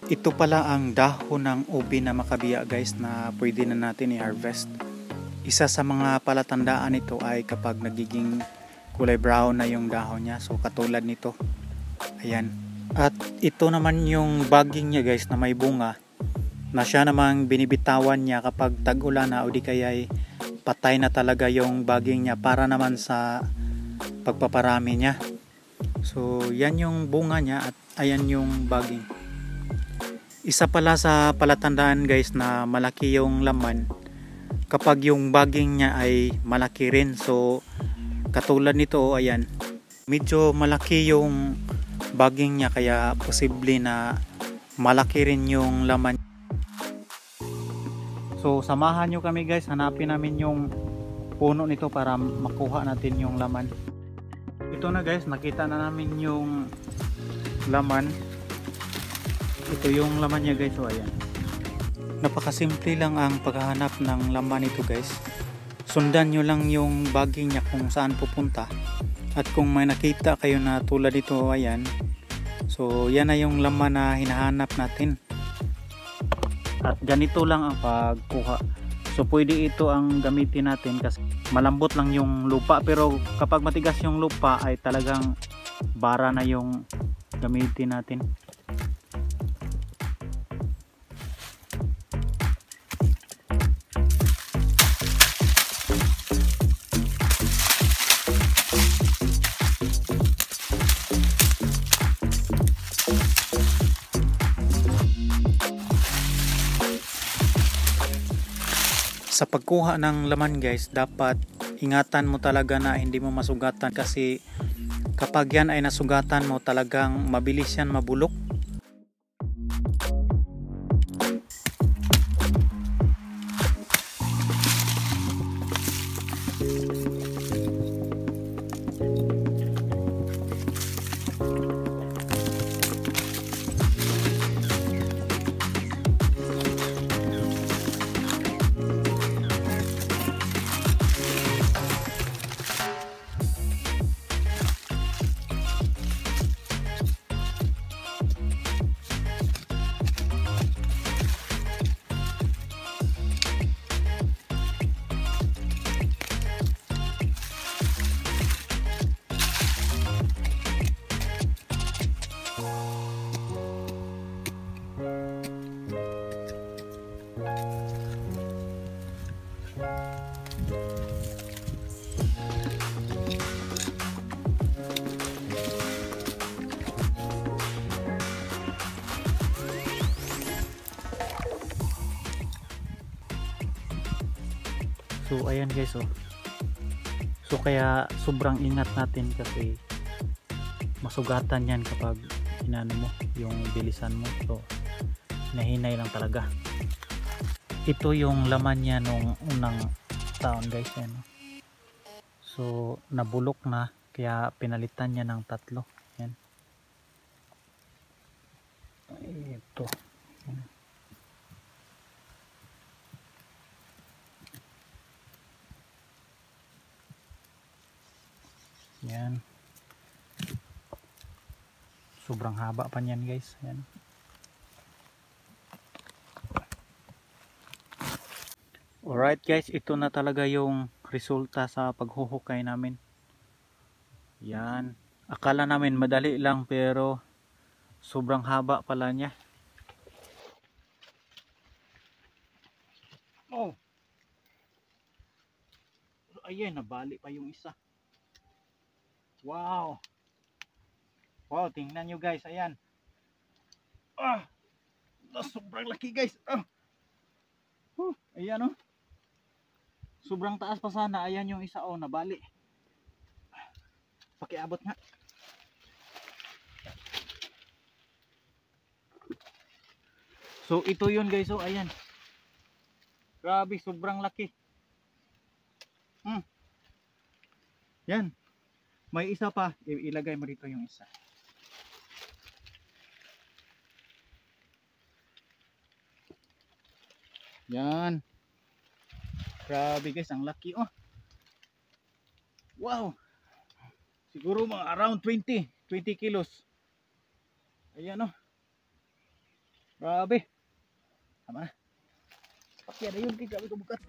Ito pala ang dahon ng ubi na makabiya guys na pwede na natin i-harvest. Isa sa mga palatandaan nito ay kapag nagiging kulay brown na yung dahon niya. So katulad nito. Ayan. At ito naman yung baging niya guys na may bunga. Na siya namang binibitawan niya kapag tag-ulan na o di kaya ay patay na talaga yung baging niya para naman sa pagpaparami niya. So yan yung bunga niya at ayan yung baging. Isa pala sa palatandaan guys na malaki yung laman kapag yung baging niya ay malaki rin. So katulad nito ayan, medyo malaki yung baging niya kaya posible na malaki rin yung laman. So samahan nyo kami guys, hanapin namin yung puno nito para makuha natin yung laman. Ito na guys, nakita na namin yung laman. Ito yung laman niya guys, so ayan. Napakasimple lang ang paghahanap ng laman nito guys. Sundan nyo lang yung baging niya kung saan pupunta. At kung may nakita kayo na tulad ito, ayan. So yan na yung laman na hinahanap natin. At ganito lang ang pagkuha. So pwede ito ang gamitin natin kasi malambot lang yung lupa. Pero kapag matigas yung lupa ay talagang bara na yung gamitin natin. Sa pagkuha ng laman guys, dapat ingatan mo talaga na hindi mo masugatan kasi kapag yan ay nasugatan mo talagang mabilis yan mabulok. So ayan guys, oh. So kaya sobrang ingat natin kasi masugatan yan kapag inano mo yung bilisan mo. So nahinay lang talaga. Ito yung laman niya nung unang taon guys, yan. So nabulok na kaya pinalitan niya ng 3. Yan. Ito. Yan. Sobrang haba pa niyan guys. Yan. Alright guys, ito na talaga yung resulta sa paghuhukay namin. Yan. Akala namin madali lang pero sobrang haba pala niya. Oh. Ayan, nabali pa yung isa. Wow. Wow, tingnan nyo guys, ayan. Sobrang laki guys. Ayan oh. Sobrang taas pa sana, ayan yung isa oh, nabali. Pakiabot nga. So ito yun guys, oh ayan. Grabe, sobrang laki. Yan. May isa pa, ilagay mo dito yung isa. Yan. Grabe guys, ang laki oh. Wow. Siguro mga around 20 kilos. Ayan oh. Grabe. Tama na. Pakya na yun. Grabe ko bukat.